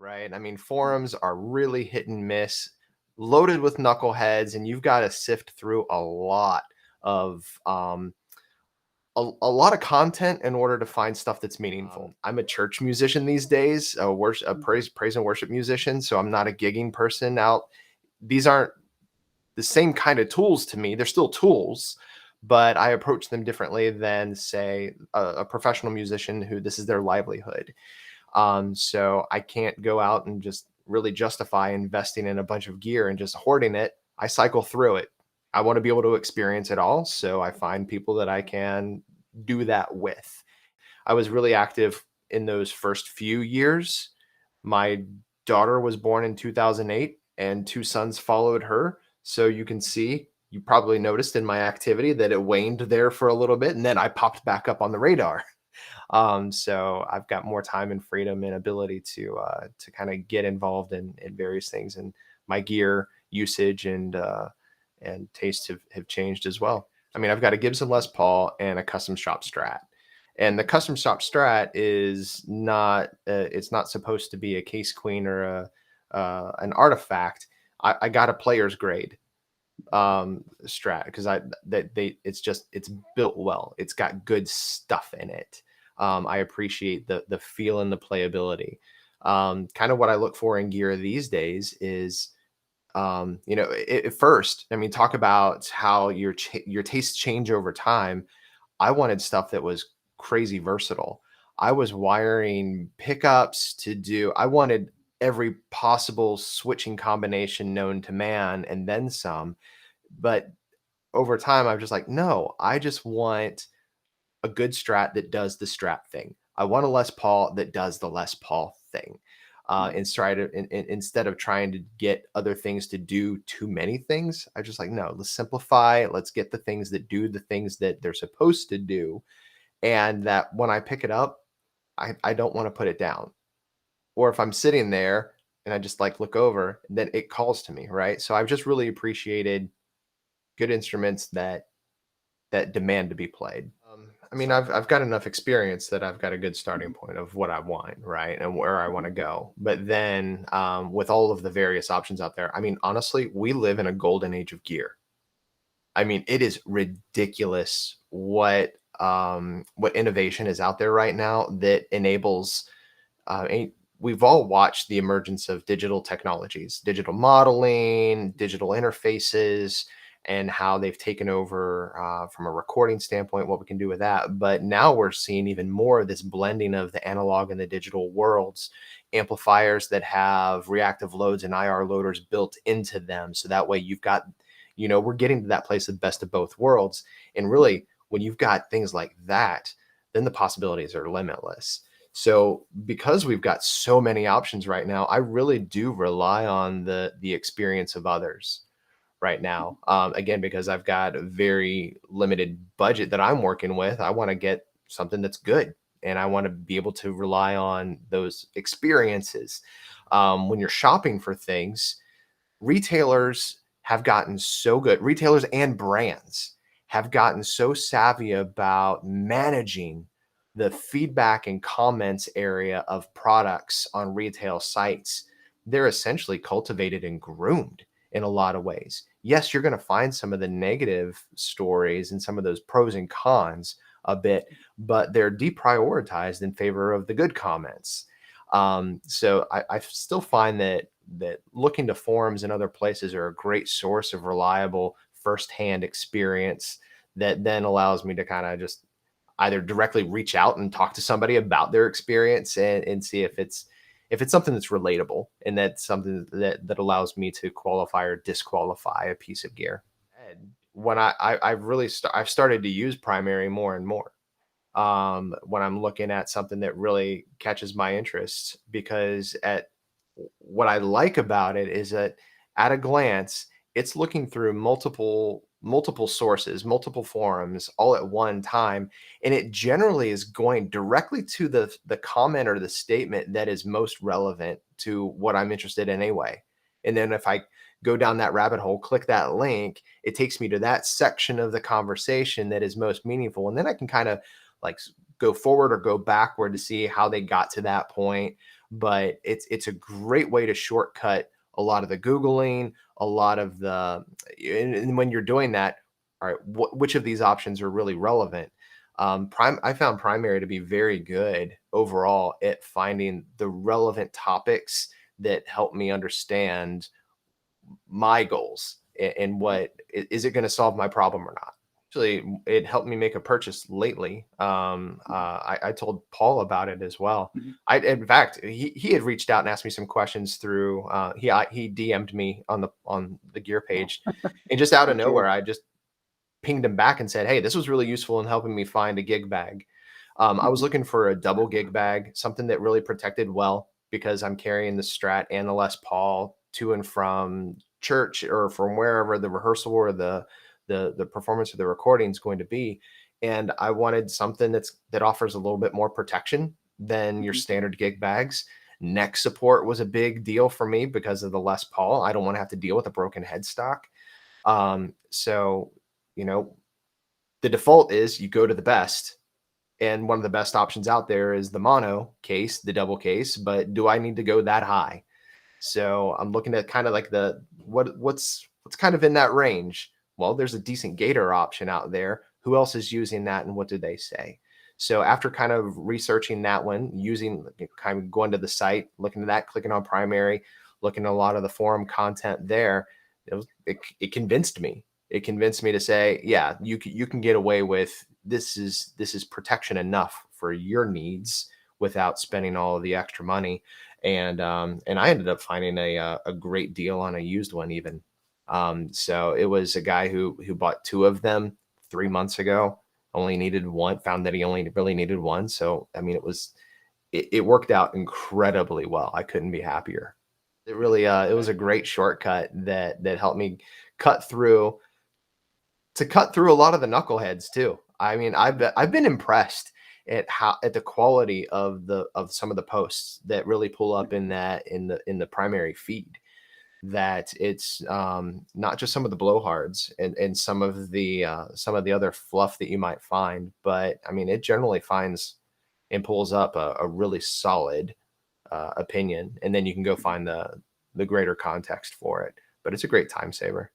right? I mean, forums are really hit and miss, loaded with knuckleheads, and you've got to sift through of a lot of content in order to find stuff that's meaningful. I'm a church musician these days, a praise and worship musician, so I'm not a gigging person out. These aren't the same kind of tools to me. They're still tools, but I approach them differently than, say, a professional musician who this is their livelihood. So I can't go out and just really justify investing in a bunch of gear and just hoarding it. I cycle through it. I want to be able to experience it all. So I find people that I can do that with. I was really active in those first few years. My daughter was born in 2008 and two sons followed her. So you can see, you probably noticed in my activity that it waned there for a little bit and then I popped back up on the radar. So I've got more time and freedom and ability to kind of get involved in various things, and my gear usage and tastes have changed as well. I mean, I've got a Gibson Les Paul and a custom shop Strat, and the custom shop Strat is not it's not supposed to be a case queen or an artifact. I got a player's grade Strat because I that they it's built well. It's got good stuff in it. I appreciate the feel and the playability. Kind of what I look for in gear these days is, at first, I mean, talk about how your tastes change over time. I wanted stuff that was crazy versatile. I was wiring pickups to do. I wanted every possible switching combination known to man and then some. But over time, I'm just like, no, I just want a good Strat that does the Strat thing. I want a Les Paul that does the Les Paul thing. Instead of trying to get other things to do too many things, I just like, no, let's simplify. Let's get the things that do the things that they're supposed to do. And that when I pick it up, I don't want to put it down. Or if I'm sitting there and I just like look over, then it calls to me, right? So I've just really appreciated good instruments that demand to be played. I mean, I've got enough experience that I've got a good starting point of what I want, right, and where I want to go. But then, with all of the various options out there, I mean, honestly, we live in a golden age of gear. I mean, it is ridiculous what innovation is out there right now that enables. We've all watched the emergence of digital technologies, digital modeling, digital interfaces, and how they've taken over from a recording standpoint, what we can do with that. But now we're seeing even more of this blending of the analog and the digital worlds, amplifiers that have reactive loads and IR loaders built into them. So that way you've got, we're getting to that place of best of both worlds. And really, when you've got things like that, then the possibilities are limitless. So because we've got so many options right now, I really do rely on the experience of others right now. Again, because I've got a very limited budget that I'm working with, I want to get something that's good, and I want to be able to rely on those experiences. When you're shopping for things, retailers have gotten so good. Retailers and brands have gotten so savvy about managing the feedback and comments area of products on retail sites. They're essentially cultivated and groomed in a lot of ways. Yes, you're going to find some of the negative stories and some of those pros and cons a bit, but they're deprioritized in favor of the good comments. So I still find that looking to forums and other places are a great source of reliable firsthand experience that then allows me to kind of just either directly reach out and talk to somebody about their experience and see if it's something that's relatable, and that's something that allows me to qualify or disqualify a piece of gear. And when I've started to use primary more and more when I'm looking at something that really catches my interest, because at what I like about it is that at a glance, it's looking through multiple sources, multiple forums all at one time, and it generally is going directly to the comment or the statement that is most relevant to what I'm interested in anyway. And then if I go down that rabbit hole, click that link, it takes me to that section of the conversation that is most meaningful, and then I can kind of like go forward or go backward to see how they got to that point, but it's a great way to shortcut a lot of the Googling, a lot of the, and when you're doing that, all right, which of these options are really relevant? I found Primary to be very good overall at finding the relevant topics that help me understand my goals and what is it going to solve my problem or not. Actually, it helped me make a purchase lately. I told Paul about it as well. Mhm. In fact, he had reached out and asked me some questions through. He DM'd me on the gear page, and just out of Okay. nowhere, I just pinged him back and said, "Hey, this was really useful in helping me find a gig bag." I was Mhm. looking for a double gig bag, something that really protected well because I'm carrying the Strat and the Les Paul to and from church or from wherever the rehearsal or the performance of the recording is going to be. And I wanted something that offers a little bit more protection than your Mhm. standard gig bags. Neck support was a big deal for me because of the Les Paul. I don't want to have to deal with a broken headstock. So, you know, the default is you go to the best, and one of the best options out there is the mono case, the double case, but do I need to go that high? So I'm looking at kind of like the what's kind of in that range. Well, there's a decent Gator option out there. Who else is using that and what do they say? So after kind of researching that one, using kind of going to the site, looking at that, clicking on Primary, looking at a lot of the forum content there, it convinced me. It convinced me to say, yeah, you can get away with this is protection enough for your needs without spending all of the extra money. And I ended up finding a great deal on a used one even. So it was a guy who bought two of them 3 months ago. Only needed one. Found that he only really needed one. So I mean, it worked out incredibly well. I couldn't be happier. It really it was a great shortcut that helped me cut through cut through a lot of the knuckleheads too. I mean, I've been impressed at the quality of some of the posts that really pull up in the Primary feed. That it's not just some of the blowhards and some of the other fluff that you might find, but I mean, it generally finds and pulls up a really solid opinion, and then you can go find the greater context for it. But it's a great time saver.